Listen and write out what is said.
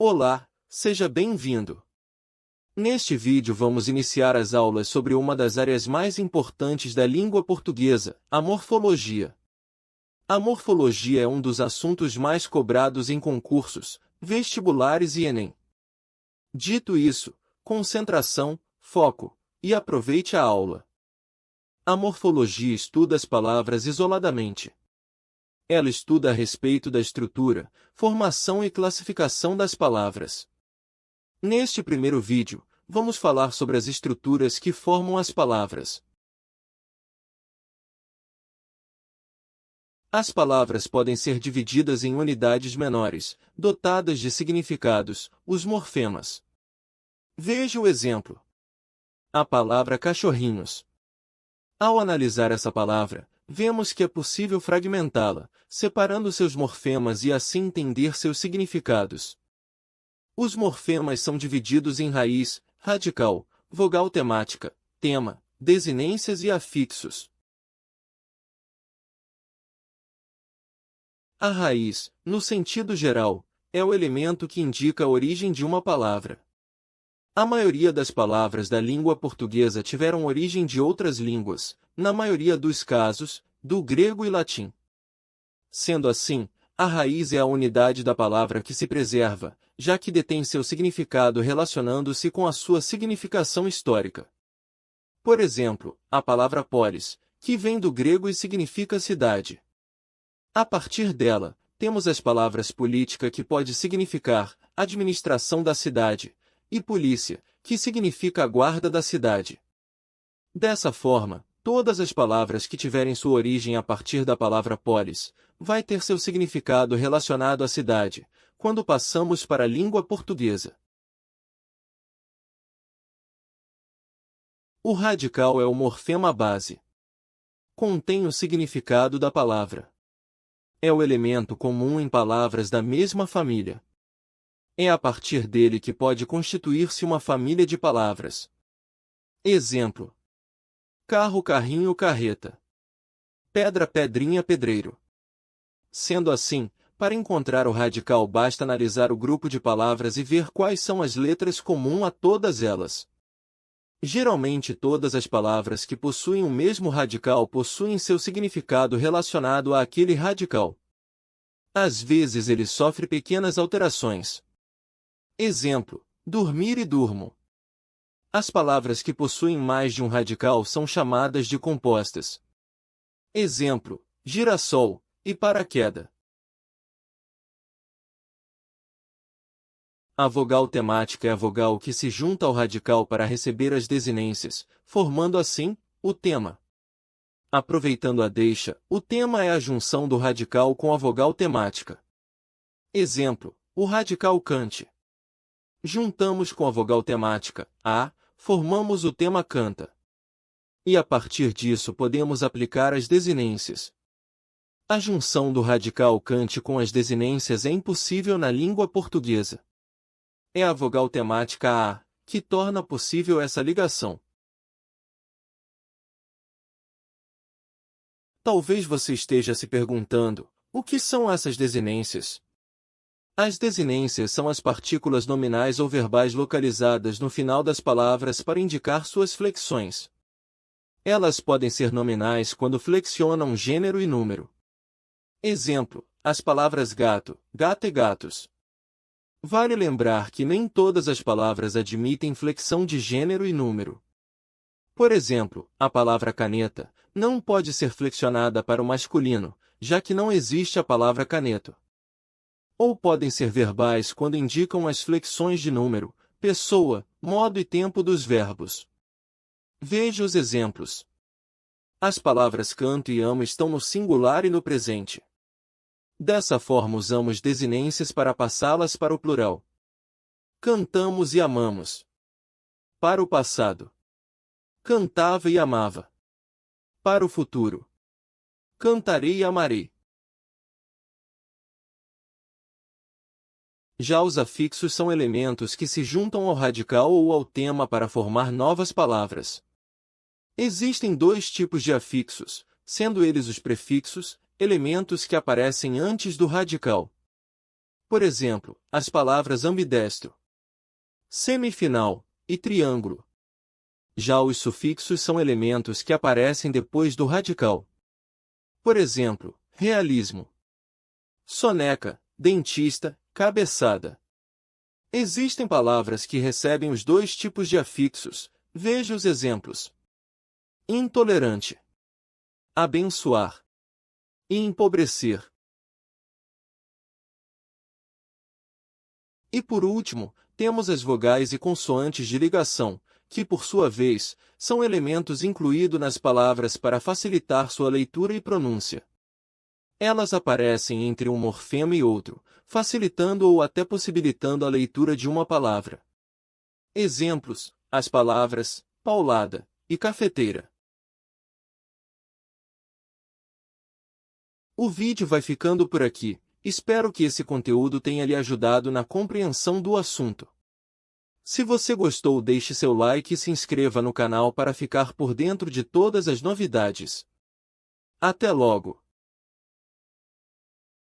Olá, seja bem-vindo. Neste vídeo vamos iniciar as aulas sobre uma das áreas mais importantes da língua portuguesa, a morfologia. A morfologia é um dos assuntos mais cobrados em concursos, vestibulares e Enem. Dito isso, concentração, foco, e aproveite a aula. A morfologia estuda as palavras isoladamente. Ela estuda a respeito da estrutura, formação e classificação das palavras. Neste primeiro vídeo, vamos falar sobre as estruturas que formam as palavras. As palavras podem ser divididas em unidades menores, dotadas de significados, os morfemas. Veja o exemplo. A palavra cachorrinhos. Ao analisar essa palavra, vemos que é possível fragmentá-la, separando seus morfemas e assim entender seus significados. Os morfemas são divididos em raiz, radical, vogal temática, tema, desinências e afixos. A raiz, no sentido geral, é o elemento que indica a origem de uma palavra. A maioria das palavras da língua portuguesa tiveram origem de outras línguas, na maioria dos casos, do grego e latim. Sendo assim, a raiz é a unidade da palavra que se preserva, já que detém seu significado relacionando-se com a sua significação histórica. Por exemplo, a palavra polis, que vem do grego e significa cidade. A partir dela, temos as palavras política, que pode significar administração da cidade, e polícia, que significa a guarda da cidade. Dessa forma, todas as palavras que tiverem sua origem a partir da palavra polis, vai ter seu significado relacionado à cidade, quando passamos para a língua portuguesa. O radical é o morfema base. Contém o significado da palavra. É o elemento comum em palavras da mesma família. É a partir dele que pode constituir-se uma família de palavras. Exemplo: carro, carrinho, carreta. Pedra, pedrinha, pedreiro. Sendo assim, para encontrar o radical basta analisar o grupo de palavras e ver quais são as letras comuns a todas elas. Geralmente todas as palavras que possuem o mesmo radical possuem seu significado relacionado àquele radical. Às vezes ele sofre pequenas alterações. Exemplo: dormir e durmo. As palavras que possuem mais de um radical são chamadas de compostas. Exemplo: girassol e paraquedas. A vogal temática é a vogal que se junta ao radical para receber as desinências, formando assim o tema. Aproveitando a deixa, o tema é a junção do radical com a vogal temática. Exemplo: o radical cante. Juntamos com a vogal temática, a, formamos o tema canta. E a partir disso podemos aplicar as desinências. A junção do radical cante com as desinências é impossível na língua portuguesa. É a vogal temática a, que torna possível essa ligação. Talvez você esteja se perguntando, o que são essas desinências? As desinências são as partículas nominais ou verbais localizadas no final das palavras para indicar suas flexões. Elas podem ser nominais quando flexionam gênero e número. Exemplo: as palavras gato, gata e gatos. Vale lembrar que nem todas as palavras admitem flexão de gênero e número. Por exemplo, a palavra caneta não pode ser flexionada para o masculino, já que não existe a palavra caneto. Ou podem ser verbais quando indicam as flexões de número, pessoa, modo e tempo dos verbos. Veja os exemplos. As palavras canto e amo estão no singular e no presente. Dessa forma usamos desinências para passá-las para o plural. Cantamos e amamos. Para o passado: cantava e amava. Para o futuro: cantarei e amarei. Já os afixos são elementos que se juntam ao radical ou ao tema para formar novas palavras. Existem dois tipos de afixos, sendo eles os prefixos, elementos que aparecem antes do radical. Por exemplo, as palavras ambidestro, semifinal e triângulo. Já os sufixos são elementos que aparecem depois do radical. Por exemplo, realismo, soneca, dentista, cabeçada. Existem palavras que recebem os dois tipos de afixos. Veja os exemplos: intolerante, abençoar e empobrecer. E por último, temos as vogais e consoantes de ligação, que por sua vez, são elementos incluídos nas palavras para facilitar sua leitura e pronúncia. Elas aparecem entre um morfema e outro, facilitando ou até possibilitando a leitura de uma palavra. Exemplos: as palavras paulada e cafeteira. O vídeo vai ficando por aqui. Espero que esse conteúdo tenha lhe ajudado na compreensão do assunto. Se você gostou, deixe seu like e se inscreva no canal para ficar por dentro de todas as novidades. Até logo!